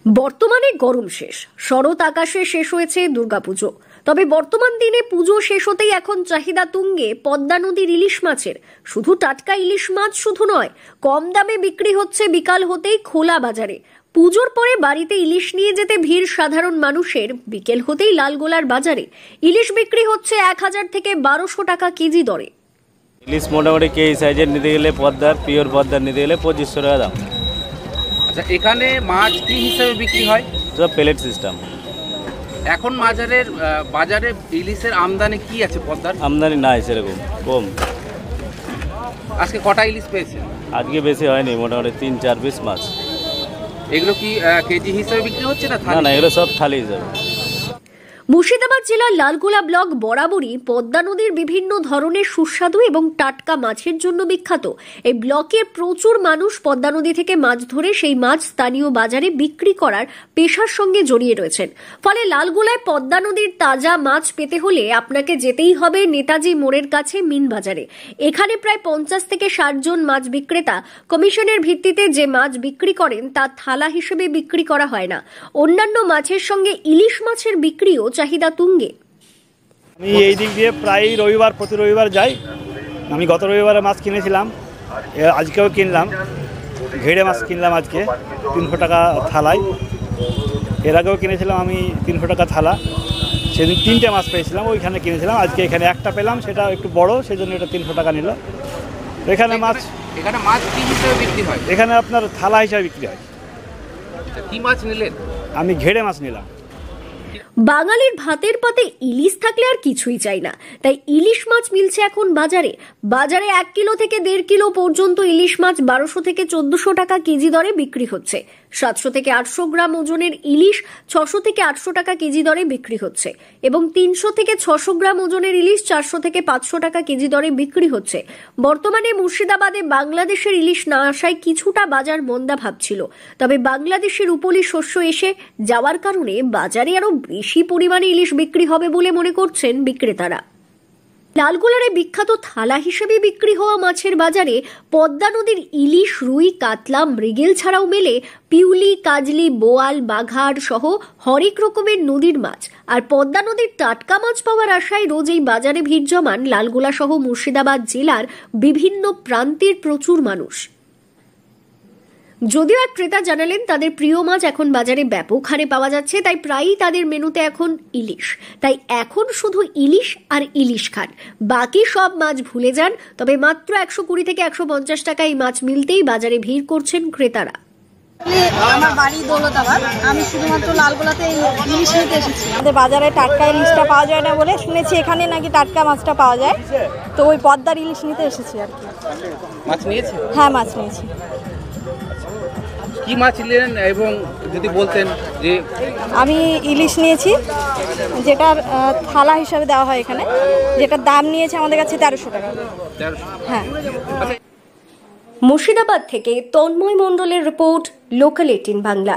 বর্তমানে গরম শেষ, শরৎ আকাশে শেষ হয়েছে দুর্গাপুজো। তবে বর্তমান দিনে পুজো শেষ হতেই এখন চাহিদা তুঙ্গে পদ্মা নদীর ইলিশ মাছের। শুধু টাটকা ইলিশ মাছ শুধু নয়, কম দামে বিক্রি হচ্ছে বিকাল হতেই খোলা বাজারে। পুজোর পরে বাড়িতে ইলিশ নিয়ে যেতে ভিড় সাধারণ মানুষের। বিকেল হতেই লালগোলার বাজারে ইলিশ বিক্রি হচ্ছে 1000 থেকে 1200 টাকা কেজি দরে। ইলিশ মোটামুটি কেজি সাইজের নিতে গেলে পদ্মার পিওর পদ্মার নিতে গেলে 2500 টাকা দাম। আচ্ছা, এখানে মাছ কি হিসেবে বিক্রি হয়? সব প্লেট সিস্টেম। এখন বাজারে ইলিশের আমদানি কি আছে? পদ্মার আমদানি নাই সেরকম, কম। আজকে কটা ইলিশ পেয়েছেন? আজকে বেশি হয়নি, মোটামুটি 3-4 পিস মাছ। এগুলো কি কেজি হিসেবে বিক্রি হচ্ছে না? না, এগুলো সব থালি হিসাবে। মুর্শিদাবাদ জেলার লালগোলা ব্লক বরাবরই পদ্মা নদীর বিভিন্ন ধরনের সুস্বাদু এবং টাটকা মাছের জন্য বিখ্যাত। এই ব্লকের প্রচুর মানুষ পদ্মা নদী থেকে মাছ ধরে সেই মাছ স্থানীয় বাজারে বিক্রি করার পেশার সঙ্গে জড়িয়ে রয়েছেন। ফলে লালগোলায় পদ্মা নদীর তাজা মাছ পেতে হলে আপনাকে যেতেই হবে নেতাজি মোড়ের কাছে মিন বাজারে। এখানে প্রায় 50 থেকে 60 জন মাছ বিক্রেতা কমিশনের ভিত্তিতে যে মাছ বিক্রি করেন তা থালা হিসেবে বিক্রি করা হয় না। অন্যান্য মাছের সঙ্গে ইলিশ মাছের বিক্রিও চাহিদা তুঙ্গে। আমি এই দিক দিয়ে প্রায় প্রতি রবিবার যাই। আমি গত রবিবারে মাছ কিনেছিলাম, আজকেও কিনলাম। ঘেড়ে মাছ কিনলাম আজকে 300 টাকা থালায়। এর আগেও কিনেছিলাম আমি 300 টাকা থালা। সেদিন 3টে মাছ পেয়েছিলাম, ওইখানে কিনেছিলাম। আজকে এখানে একটা পেলাম, সেটা একটু বড়, সেই জন্য এটা 300 টাকা নিল। এখানে মাছ কি হিসেবে বিক্রি হয়? এখানে আপনার থালা হিসাবে বিক্রি হয়। কি মাছ নিলেন? আমি ঘেড়ে মাছ নিলাম। বাঙালির ভাতের পাতে ইলিশ থাকলে আর কিছুই চাই না, তাই ইলিশ মাছ মিলছে এখন বাজারে। 1 কিলো থেকে 1.5 কিলো পর্যন্ত ইলিশ মাছ 1200 থেকে 1400 টাকা কেজি দরে বিক্রি হচ্ছে। 700 থেকে 800 গ্রাম ওজনের ইলিশ 600 থেকে 800 টাকা কেজি দরে বিক্রি হচ্ছে এবং 300 থেকে 600 গ্রাম ওজনের ইলিশ 400 থেকে 500 টাকা কেজি দরে বিক্রি হচ্ছে। বর্তমানে মুর্শিদাবাদে বাংলাদেশের ইলিশ না আসায় কিছুটা বাজার মন্দা ভাবছিল, তবে বাংলাদেশের রূপোলি শস্য এসে যাওয়ার কারণে বাজারে আরো বেশি পরিমাণে ইলিশ বিক্রি হবে বলে মনে করছেন বিক্রেতারা। লালগোলারে বিখ্যাত থালা হিসেবে বিক্রি হওয়া মাছের বাজারে পদ্মা নদীর ইলিশ, রুই, কাতলা, মৃগেল ছাড়াও মেলে পিউলি, কাজলি, বোয়াল, বাঘার সহ হরেক রকমের নদীর মাছ। আর পদ্মা নদীর টাটকা মাছ পাওয়ার আশায় রোজ এই বাজারে ভিড় জমান লালগোলা সহ মুর্শিদাবাদ জেলার বিভিন্ন প্রান্তের প্রচুর মানুষ। যদিও এক ক্রেতা জানালেন তাদের প্রিয় মাছ এখন বাজারে ব্যাপক হারে পাওয়া যাচ্ছে, তাই প্রায়ই তাদের মেনুতে এখন ইলিশ। তাই এখন শুধু ইলিশ আর ইলিশ খান, বাকি সব মাছ ভুলে যান। তবে মাত্র 120 থেকে 150 টাকা এই মাছ মিলতেই বাজারে ভিড় করছেন ক্রেতারা। আমার বাড়ি দৌলতাবাদ, আমি শুধুমাত্র লালগোলাতে ইলিশ নিতে এসেছি। আমাদের বাজারে টাটকা ইলিশটা পাওয়া যায় না বলে শুনেছি এখানে নাকি টাটকা মাছটা পাওয়া যায়, তো ওই পদ্মার ইলিশ নিতে এসেছি আর কি। মাছ নিয়েছে? হ্যাঁ, মাছ নিয়েছি। কি মাছ নিলেন এবং যদি বলতেন? যে আমি ইলিশ নিয়েছি, যেটার থালা হিসাবে দেওয়া হয় এখানে, যেটার দাম নিয়েছে আমাদের কাছে 1300 টাকা। হ্যাঁ। মুর্শিদাবাদ থেকে তন্ময় মণ্ডলের রিপোর্ট, লোকাল 18 বাংলা।